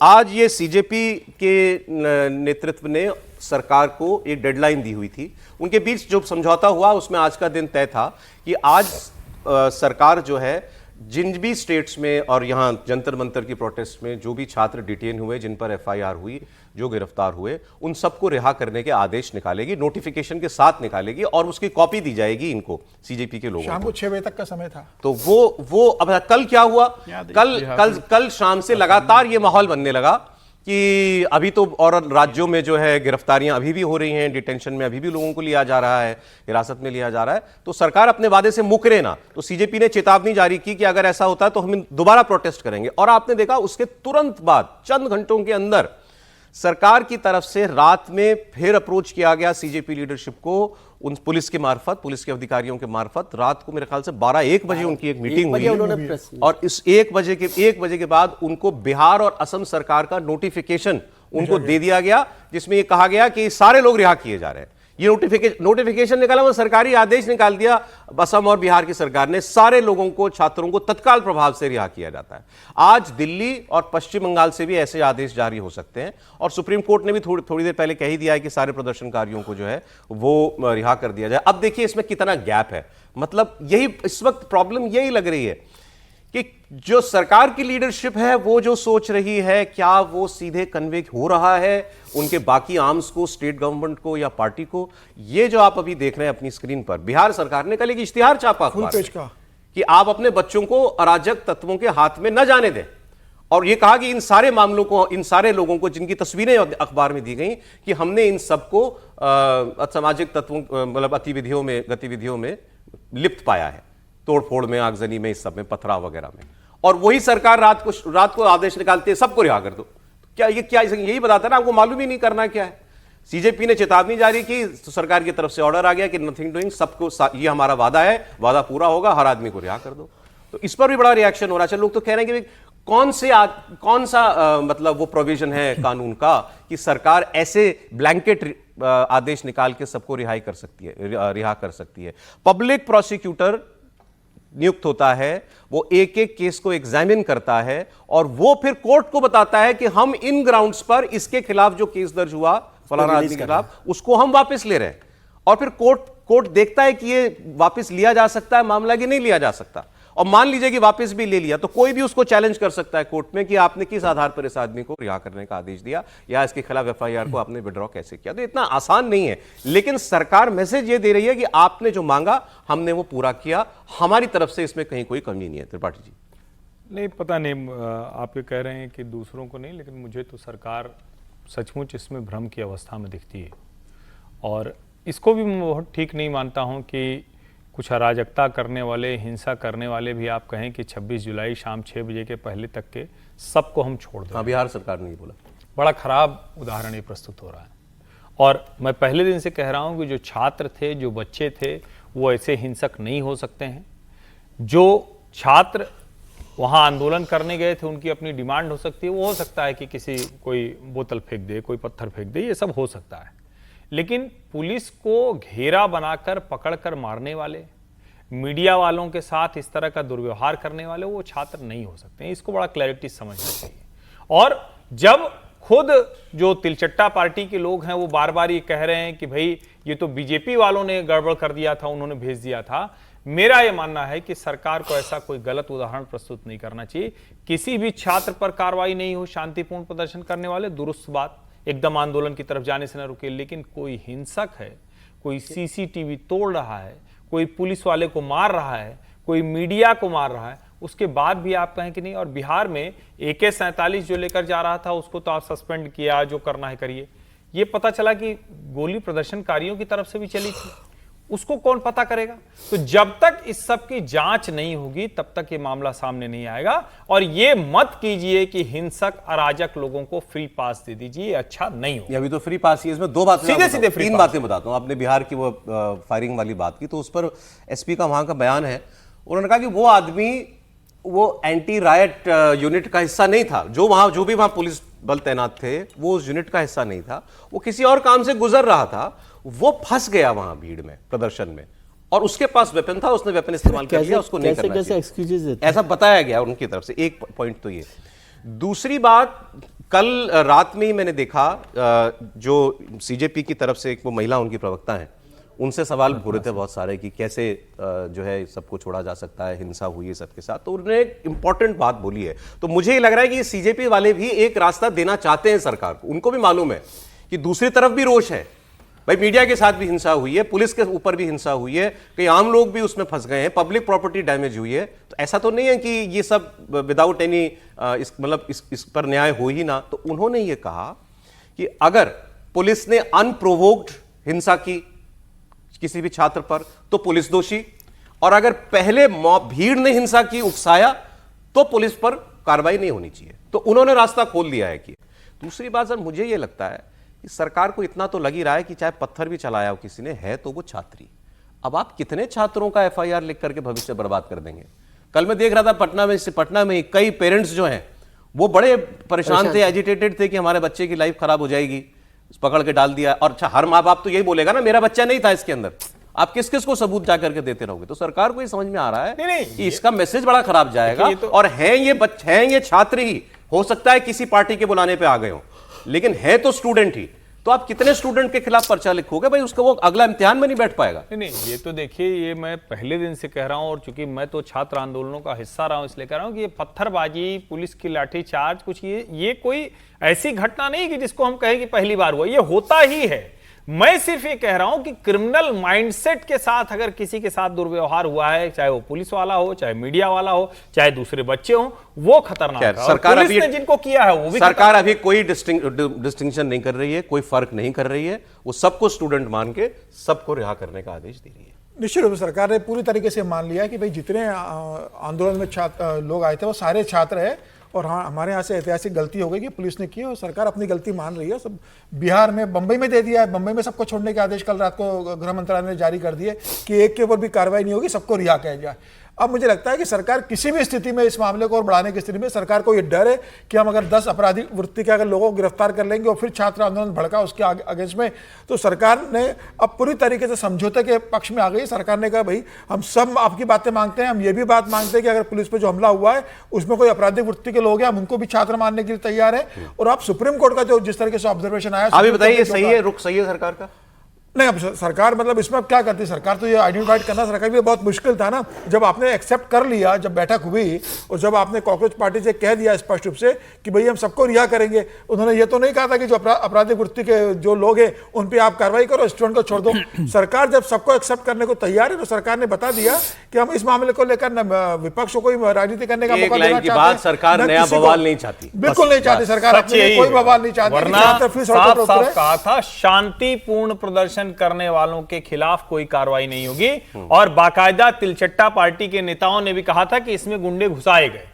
आज ये सीजेपी के नेतृत्व ने सरकार को एक डेडलाइन दी हुई थी। उनके बीच जो समझौता हुआ उसमें आज का दिन तय था कि आज सरकार जो है जिन भी स्टेट्स में और यहाँ जंतर मंतर की प्रोटेस्ट में जो भी छात्र डिटेन हुए, जिन पर एफआईआर हुई, जो गिरफ्तार हुए, उन सबको रिहा करने के आदेश निकालेगी, नोटिफिकेशन के साथ निकालेगी और उसकी कॉपी दी जाएगी इनको, सीजेपी के लोगों को। शाम को 6 बजे तक का समय था। तो वो अब कल क्या हुआ, कल शाम से लगातार ये माहौल बनने लगा कि अभी तो और राज्यों में जो है गिरफ्तारियां अभी भी हो रही हैं, डिटेंशन में अभी भी लोगों को लिया जा रहा है, हिरासत में लिया जा रहा है। तो सरकार अपने वादे से मुकरे ना। तो सीजेपी ने चेतावनी जारी की कि अगर ऐसा होता है तो हम दोबारा प्रोटेस्ट करेंगे। और आपने देखा उसके तुरंत बाद चंद घंटों के अंदर सरकार की तरफ से रात में फिर अप्रोच किया गया सीजेपी लीडरशिप को, उन पुलिस के मार्फत, पुलिस के अधिकारियों के मार्फत। रात को मेरे ख्याल से 12-1 बजे उनकी एक मीटिंग हुई और इस 1 बजे के बाद उनको बिहार और असम सरकार का नोटिफिकेशन उनको दे दिया गया, जिसमें यह कहा गया कि सारे लोग रिहा किए जा रहे हैं। ये नोटिफिकेशन निकाला, वो सरकारी आदेश निकाल दिया असम और बिहार की सरकार ने, सारे लोगों को, छात्रों को तत्काल प्रभाव से रिहा किया जाता है। आज दिल्ली और पश्चिम बंगाल से भी ऐसे आदेश जारी हो सकते हैं और सुप्रीम कोर्ट ने भी थोड़ी देर पहले कह ही दिया है कि सारे प्रदर्शनकारियों को जो है वो रिहा कर दिया जाए। अब देखिए इसमें कितना गैप है। मतलब यही इस वक्त प्रॉब्लम यही लग रही है कि जो सरकार की लीडरशिप है वो जो सोच रही है, क्या वो सीधे कन्वे हो रहा है उनके बाकी आर्म्स को, स्टेट गवर्नमेंट को या पार्टी को? ये जो आप अभी देख रहे हैं अपनी स्क्रीन पर, बिहार सरकार ने कल एक इश्तिहार छापा अखबार में कि आप अपने बच्चों को अराजक तत्वों के हाथ में न जाने दें। और ये कहा कि इन सारे मामलों को, इन सारे लोगों को जिनकी तस्वीरें अखबार में दी गई, कि हमने इन सबको असामाजिक तत्वों, मतलब गतिविधियों में लिप्त पाया है, तोड़फोड़ में, आगजनी में, इस सब में, पथराव वगैरह में। और वही सरकार रात को आदेश निकालते हैं सबको रिहा कर दो। क्या यही बताता है ना, आपको मालूम ही नहीं करना क्या है। सीजेपी ने चेतावनी जारी की तो सरकार की तरफ से ऑर्डर आ गया कि नथिंग डूइंग, सबको, ये हमारा वादा है, वादा पूरा होगा, हर आदमी को रिहा कर दो। तो इस पर भी बड़ा रिएक्शन हो रहा है। लोग तो कह रहे हैं कि कौन सा मतलब वो प्रोविजन है कानून का कि सरकार ऐसे ब्लैंकेट आदेश निकाल के सबको रिहा कर सकती है। पब्लिक प्रोसिक्यूटर नियुक्त होता है, वो एक एक केस को एग्जामिन करता है और वो फिर कोर्ट को बताता है कि हम इन ग्राउंड्स पर इसके खिलाफ जो केस दर्ज हुआ फलाना आदमी के खिलाफ, उसको हम वापस ले रहे हैं। और फिर कोर्ट देखता है कि ये वापस लिया जा सकता है मामला कि नहीं लिया जा सकता। और मान लीजिए कि वापस भी ले लिया तो कोई भी उसको चैलेंज कर सकता है कोर्ट में कि आपने किस आधार पर इस आदमी को रिहा करने का आदेश दिया या इसके खिलाफ एफआईआर को आपने विड्रॉ कैसे किया। तो इतना आसान नहीं है, लेकिन सरकार मैसेज ये दे रही है कि आपने जो मांगा हमने वो पूरा किया, हमारी तरफ से इसमें कहीं कोई कमी नहीं है। त्रिपाठी जी, नहीं पता नहीं, आप ये कह रहे हैं कि दूसरों को नहीं, लेकिन मुझे तो सरकार सचमुच इसमें भ्रम की अवस्था में दिखती है। और इसको भी मैं बहुत ठीक नहीं मानता हूँ कि कुछ अराजकता करने वाले, हिंसा करने वाले भी आप कहें कि 26 जुलाई शाम 6 बजे के पहले तक के सबको हम छोड़ दें। बिहार सरकार ने बोला, बड़ा बड़ा खराब उदाहरण ये प्रस्तुत हो रहा है। और मैं पहले दिन से कह रहा हूँ कि जो छात्र थे, जो बच्चे थे, वो ऐसे हिंसक नहीं हो सकते हैं। जो छात्र वहाँ आंदोलन करने गए थे, उनकी अपनी डिमांड हो सकती है। वो हो सकता है कि कोई बोतल फेंक दे, कोई पत्थर फेंक दे, ये सब हो सकता है। लेकिन पुलिस को घेरा बनाकर पकड़कर मारने वाले, मीडिया वालों के साथ इस तरह का दुर्व्यवहार करने वाले, वो छात्र नहीं हो सकते हैं। इसको बड़ा क्लैरिटी समझना चाहिए। और जब खुद जो तिलचट्टा पार्टी के लोग हैं वो बार बार ये कह रहे हैं कि भाई ये तो बीजेपी वालों ने गड़बड़ कर दिया था, उन्होंने भेज दिया था, मेरा ये मानना है कि सरकार को ऐसा कोई गलत उदाहरण प्रस्तुत नहीं करना चाहिए। किसी भी छात्र पर कार्रवाई नहीं हो, शांतिपूर्ण प्रदर्शन करने वाले, दुरुस्त बात, एकदम आंदोलन की तरफ जाने से न रुके। लेकिन कोई हिंसक है, कोई सीसीटीवी तोड़ रहा है, कोई पुलिस वाले को मार रहा है, कोई मीडिया को मार रहा है, उसके बाद भी आप कहें कि नहीं। और बिहार में AK-47 जो लेकर जा रहा था उसको तो आप सस्पेंड किया, जो करना है करिए। ये पता चला कि गोली प्रदर्शनकारियों की तरफ से भी चली थी, उसको कौन पता करेगा? तो जब तक इस सब की जांच नहीं होगी तब तक ये मामला सामने नहीं आएगा। और ये मत कीजिए कि हिंसक अराजक लोगों को फ्री पास दे दीजिए, अच्छा नहीं हो। अभी तो फ्री पास ही, इसमें दो बातें, सीधे तीन बातें बताता हूं। आपने बिहार की वो फायरिंग वाली बात की, तो उस पर एसपी का वहां का बयान है। उन्होंने कहा कि वो आदमी वो एंटी रायट यूनिट का हिस्सा नहीं था, जो भी वहां पुलिस बल तैनात थे वो उस यूनिट का हिस्सा नहीं था, वो किसी और काम से गुजर रहा था, वो फंस गया वहां भीड़ में, प्रदर्शन में, और उसके पास वेपन था, उसने वेपन इस्तेमाल कर लिया, उसको नहीं करना चाहिए, ऐसा बताया गया उनकी तरफ से। एक पॉइंट तो ये। दूसरी बात, कल रात में ही मैंने देखा जो सीजेपी की तरफ से एक वो महिला उनकी प्रवक्ता हैं, उनसे सवाल हो रहे थे बहुत सारे कि कैसे जो है सबको छोड़ा जा सकता है, हिंसा हुई है सबके साथ, तो उन्होंने एक इंपॉर्टेंट बात बोली है। तो मुझे ये लग रहा है कि सीजेपी वाले भी एक रास्ता देना चाहते हैं सरकार को। उनको भी मालूम है कि दूसरी तरफ भी रोष है, भाई मीडिया के साथ भी हिंसा हुई है, पुलिस के ऊपर भी हिंसा हुई है, कई आम लोग भी उसमें फंस गए हैं, पब्लिक प्रॉपर्टी डैमेज हुई है। तो ऐसा तो नहीं है कि ये सब विदाउट एनी मतलब इस पर न्याय हो ही ना। तो उन्होंने ये कहा कि अगर पुलिस ने अनप्रोवोक्ड हिंसा की किसी भी छात्र पर तो पुलिस दोषी, और अगर पहले भीड़ ने हिंसा की, उकसाया, तो पुलिस पर कार्रवाई नहीं होनी चाहिए। तो उन्होंने रास्ता खोल दिया है कि दूसरी बात सर, मुझे यह लगता है कि सरकार को इतना तो लग ही रहा है कि चाहे पत्थर भी चलाया हो किसी ने, है तो वो छात्री। अब आप कितने छात्रों का एफआईआर लिख करके भविष्य बर्बाद कर देंगे। कल मैं देख रहा था पटना में कई पेरेंट्स जो हैं वो बड़े परेशान थे, एजिटेटेड थे कि हमारे बच्चे की लाइफ खराब हो जाएगी, पकड़ के डाल दिया। और अच्छा, हर माँ बाप तो यही बोलेगा ना, मेरा बच्चा नहीं था इसके अंदर। आप किस किस को सबूत जा करके देते रहोगे। तो सरकार को ये समझ में आ रहा है कि इसका मैसेज बड़ा खराब जाएगा। और हैं ये छात्र ही, हो सकता है किसी पार्टी के बुलाने पे आ गए हो, लेकिन है तो स्टूडेंट ही। तो आप कितने स्टूडेंट के खिलाफ पर्चा लिखोगे भाई, उसका वो अगला इम्तिहान में नहीं बैठ पाएगा। नहीं, ये तो देखिए, ये मैं पहले दिन से कह रहा हूं, और चूंकि मैं तो छात्र आंदोलनों का हिस्सा रहा हूं इसलिए कह रहा हूं कि ये पत्थरबाजी, पुलिस की लाठीचार्ज, कुछ ये कोई ऐसी घटना नहीं कि जिसको हम कहें कि पहली बार हुआ, ये होता ही है। मैं सिर्फ ये कह रहा हूं कि क्रिमिनल माइंडसेट के साथ अगर किसी के साथ दुर्व्यवहार हुआ है, चाहे वो पुलिस वाला हो, चाहे मीडिया वाला हो, चाहे दूसरे बच्चे हो, वो खतरनाक है। सरकार पुलिस ने जिनको किया है वो भी सरकार अभी कोई डिस्टिंक्शन नहीं कर रही है, कोई फर्क नहीं कर रही है, वो सबको स्टूडेंट मान के सबको रिहा करने का आदेश दे रही है। निश्चित रूप से सरकार ने पूरी तरीके से मान लिया कि भाई जितने आंदोलन में लोग आए थे वो सारे छात्र हैं, और हाँ, हमारे यहाँ से ऐतिहासिक गलती हो गई कि पुलिस ने की, और सरकार अपनी गलती मान रही है। सब बिहार में, बंबई में दे दिया है, बंबई में सबको छोड़ने के आदेश कल रात को गृह मंत्रालय ने जारी कर दिए कि एक के ऊपर भी कार्रवाई नहीं होगी, सबको रिहा किया जाए। अब मुझे लगता है कि सरकार किसी भी स्थिति में इस मामले को और बढ़ाने की स्थिति में, सरकार को ये डर है कि हम अगर 10 अपराधी वृत्ति के अगर लोगों को गिरफ्तार कर लेंगे और फिर छात्र आंदोलन भड़का उसके अगेंस्ट में, तो सरकार ने अब पूरी तरीके से समझौते के पक्ष में आ गई। सरकार ने कहा भाई हम सब आपकी बातें मांगते हैं, हम ये भी बात मांगते हैं कि अगर पुलिस पर जो हमला हुआ है उसमें कोई आपराधिक वृत्ति के लोग हैं, हम उनको भी छात्र मानने के लिए तैयार है। और आप सुप्रीम कोर्ट का जो जिस तरीके से ऑब्जर्वेशन आया, अभी बताइए, सही है, रुख सही है सरकार का? नहीं, अब सरकार मतलब इसमें अब क्या करती है सरकार, तो ये आइडेंटिफाइड करना सरकार के लिए बहुत मुश्किल था ना। जब आपने एक्सेप्ट कर लिया, जब बैठक हुई और जब आपने कॉकरोच पार्टी से कह दिया स्पष्ट रूप से कि भाई हम सबको रिहा करेंगे, उन्होंने ये तो नहीं कहा था कि जो आपराधिक वृत्ति के जो लोग हैं उन पर आप कार्रवाई करो, स्टूडेंट को छोड़ दो। सरकार जब सबको एक्सेप्ट करने को तैयार है तो सरकार ने बता दिया कि हम इस मामले को लेकर विपक्ष को कोई राजनीति करने का मौका देना चाहते हैं। सरकार नया बवाल नहीं चाहती, बिल्कुल नहीं चाहती सरकार, कोई बवाल नहीं चाहती। साफ साफ कहा था, शांतिपूर्ण प्रदर्शन करने वालों के खिलाफ कोई कार्रवाई नहीं होगी, और बाकायदा तिलचट्टा पार्टी के नेताओं ने भी कहा था कि इसमें गुंडे घुसाए गए।